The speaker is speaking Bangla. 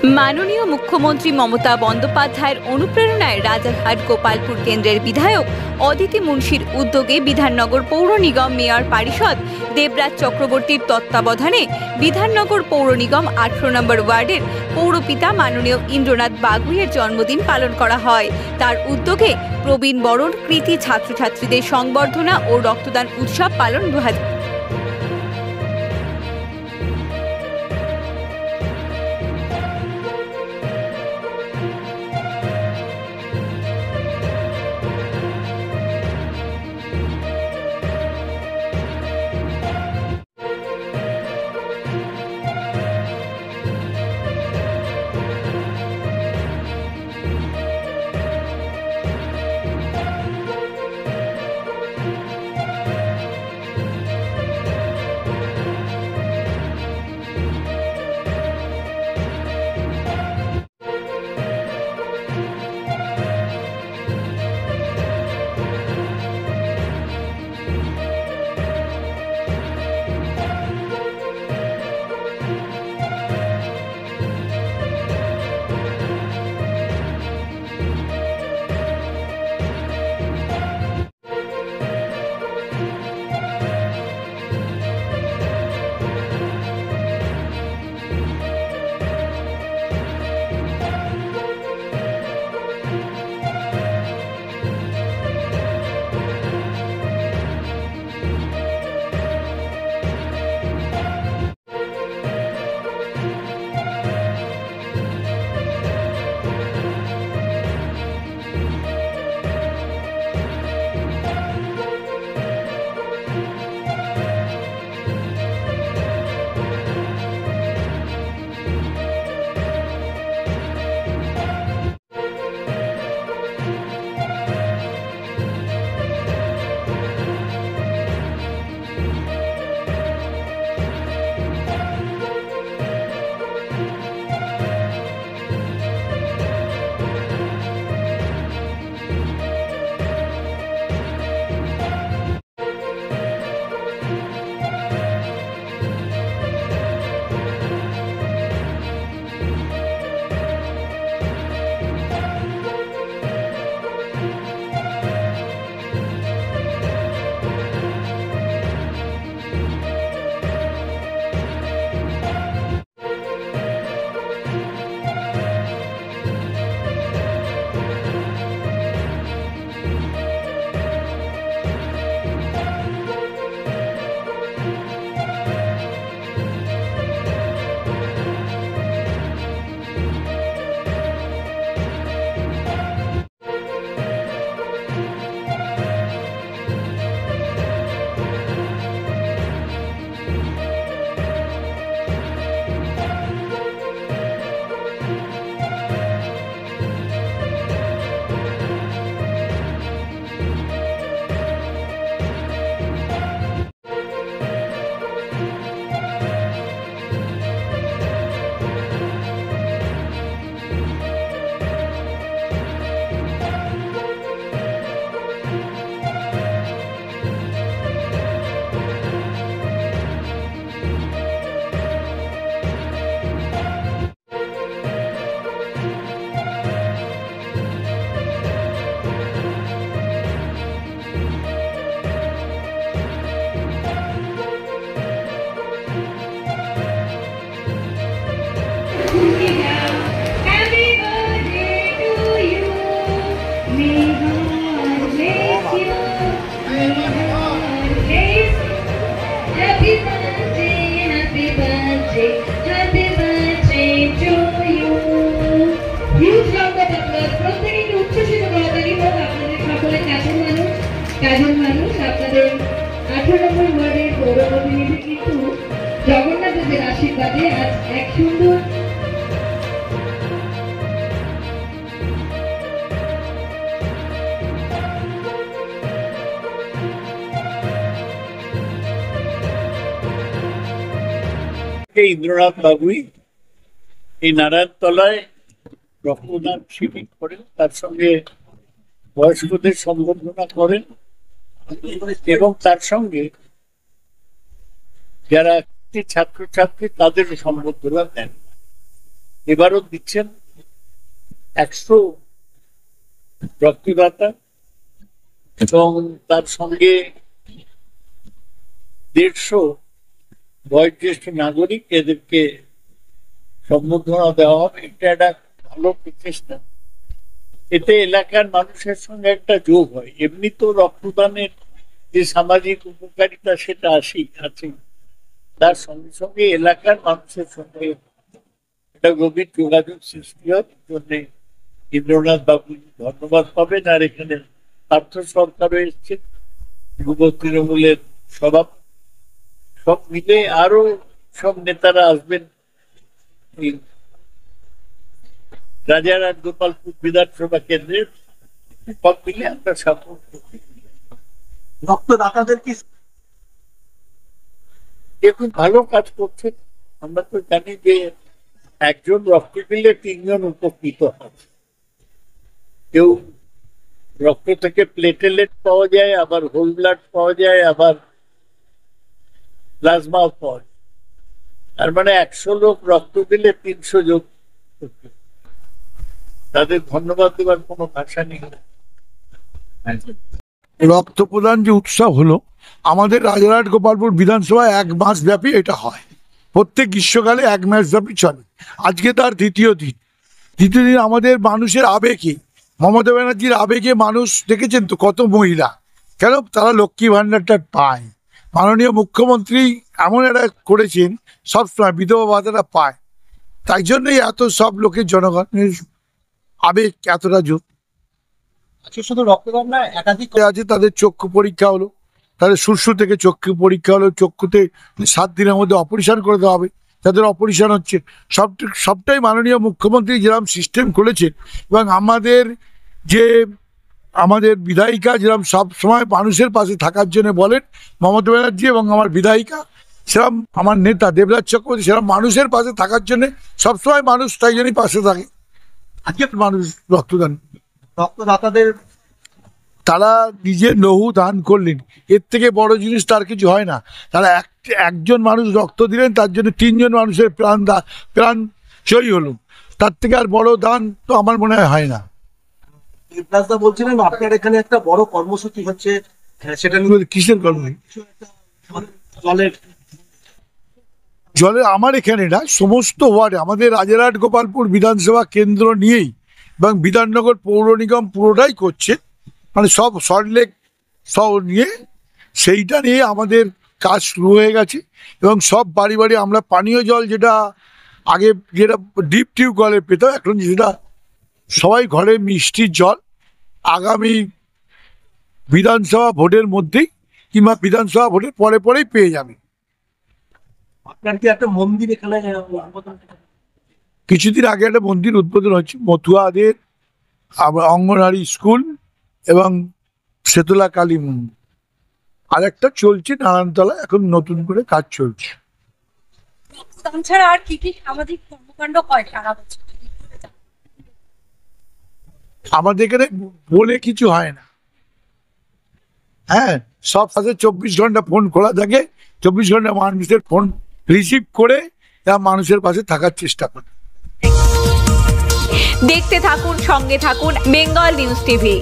মাননীয় মুখ্যমন্ত্রী মমতা বন্দ্যোপাধ্যায়ের অনুপ্রেরণায় রাজারহাট গোপালপুর কেন্দ্রের বিধায়ক অদিতি মুন্সির উদ্যোগে বিধাননগর পৌর নিগম মেয়র পরিষদ দেবরাজ চক্রবর্তীর তত্ত্বাবধানে বিধাননগর পৌর নিগম 18 নম্বর ওয়ার্ডের পৌরপিতা মাননীয় ইন্দ্রনাথ বাগুইয়ের জন্মদিন পালন করা হয়। তার উদ্যোগে প্রবীণ বরণ কৃতি ছাত্রছাত্রীদের সংবর্ধনা ও রক্তদান উৎসব পালন কাজের মানুষ আপনাদের 18 নম্বর ওয়ার্ডের পৌর প্রতিনিধি কিন্তু জগন্নাথ দেবের আশীর্বাদে আজ এক সুন্দর ইন্দ্রনাথ বাগুই এই নারায়ণতলায় রক্তদান শিবির করেন, তার সঙ্গে বয়স্কদের সম্বর্ধনা করেন এবং তার সঙ্গে যারা ছাত্রছাত্রী তাদের সম্বর্ধনা দেন। এবারও দিচ্ছেন 100 রক্তদাতা এবং তার সঙ্গে 150 বয়োজ্যেষ্ঠ নাগরিক, এদেরকে সম্বর্ধনা দেওয়া হবে। এটা একটা ভালো প্রচেষ্টা। এতে এলাকার মানুষের সঙ্গে একটা যোগ হয়। এমনি তো রক্তদানের যে সামাজিক উপকারিতা সেটা আছে, তার সঙ্গে সঙ্গে এলাকার মানুষের সঙ্গে একটা গভীর যোগাযোগ সৃষ্টি হয়। জন্য ইন্দ্রনাথ বাবু ধন্যবাদ পাবেন। আর এখানে পার্থ সরকারও এসছে, যুব তৃণমূলের সভাপতি, সব মিলে আরো সব নেতারা আসবেন। রাজারহাট গোপালপুর বিধানসভা কেন্দ্রের সব মিলে আমরা সাপোর্ট করি। রক্তদাতাদের কি খুব ভালো কাজ করছে। আমরা তো জানি যে একজন রক্ত দিলে 3 জন উপকৃত হয়। কেউ রক্ত থেকে প্লেটেলেট পাওয়া যায়, আবার হোল ব্লাড পাওয়া যায়, আবার প্লাজমাও পাওয়া যায়। তার মানে 100 লোক রক্ত দিলে 300 জন। তাদের ধন্যবাদ দেওয়ার কোনো ভাষা নেই। রক্ত প্রদান যে উৎসব হলো আমাদের রাজারহাট গোপালপুর বিধানসভায় 1 মাস ব্যাপী এটা হয়। প্রত্যেক গ্রীষ্মকালে 1 মাস ব্যাপী চলে। আজকে তার দ্বিতীয় দিন। আমাদের মানুষের আবেগে, মমতা ব্যানার্জির আবেগে মানুষ দেখেছেন তো কত মহিলা, কেন তারা লক্ষ্মী ভাণ্ডারটা পায়। মাননীয় মুখ্যমন্ত্রী এমন একটা করেছেন সবসময় বিধবা ভাতাটা পায়। তাই জন্যই এত সব লোকের জনগণের আবেগ এতটা জোর আজকে শুধু রক্তদান না, একাধিক আছে। তাদের চক্ষু পরীক্ষা হলো, তাদের সুরসু থেকে চক্ষু পরীক্ষা হলো, চক্ষুতে 7 দিনের মধ্যে অপারেশন করে দেওয়া হবে। তাদের অপারেশন হচ্ছে। সবটাই মাননীয় মুখ্যমন্ত্রী যেরকম সিস্টেম করেছে। এবং আমাদের বিধায়িকা যেরকম সব সময় মানুষের পাশে থাকার জন্য বলেন, মমতা ব্যানার্জি এবং আমার বিধায়িকা, সেরকম আমার নেতা দেবরাজ চক্রবর্তী সেরকম মানুষের পাশে থাকার জন্য সবসময় মানুষ তাই জন্যই পাশে থাকে। আজকে মানুষ রক্তদাতাদের তারা নিজের লহু দান করলেন, এর থেকে বড় জিনিস তার কিছু হয় না। তারা একজন মানুষ রক্ত দিলেন, তার জন্য 3 জন মানুষের প্রাণ জয়ী হলো। তার থেকে আর বড় দান তো আমার মনে হয় না। দেবরাজদা বলছিলেন আপনার এখানে একটা বড় কর্মসূচি হচ্ছে, সেটা কিসের কর্ম? জলের আমার এখানে না, সমস্ত ওয়ার্ডে আমাদের রাজারহাট গোপালপুর বিধানসভা কেন্দ্র নিয়েই এবং বিধাননগর পৌর নিগম পুরোটাই করছে, মানে সব সল্টলেক সব নিয়ে, সেইটা নিয়ে আমাদের কাজ শুরু হয়ে গেছে। এবং সব বাড়ি বাড়ি আমরা পানীয় জল, যেটা আগে ডিপ টিউবওয়েলে পেতাম, এখন যেটা সবাই ঘরে মিষ্টির জল আগামী বিধানসভা ভোটের মধ্যেই কিংবা বিধানসভা ভোটের পরেই পেয়ে যাবে। আপনার কি একটা মন্দির এখানে কিছুদিন আগে একটা মন্দির উদ্বোধন হচ্ছে, মথুয়াদের অঙ্গনওয়াড়ি স্কুল এবং শেতলা কালী মন্দির। আর একটা চলছে নারায়ণতলা, এখন নতুন করে কাজ চলছে। ছাড়া আর কি কি সামাজিক কর্মকাণ্ড হয় সারা বছর? আমাদের এখানে বলে কিছু হয় না। হ্যাঁ, সব সাথে 24 ঘন্টা ফোন খোলা থাকে। 24 ঘন্টা মানুষের ফোন রিসিভ করে মানুষের পাশে থাকার চেষ্টা করে। দেখতে থাকুন, সঙ্গে থাকুন বেঙ্গল নিউজ টিভি।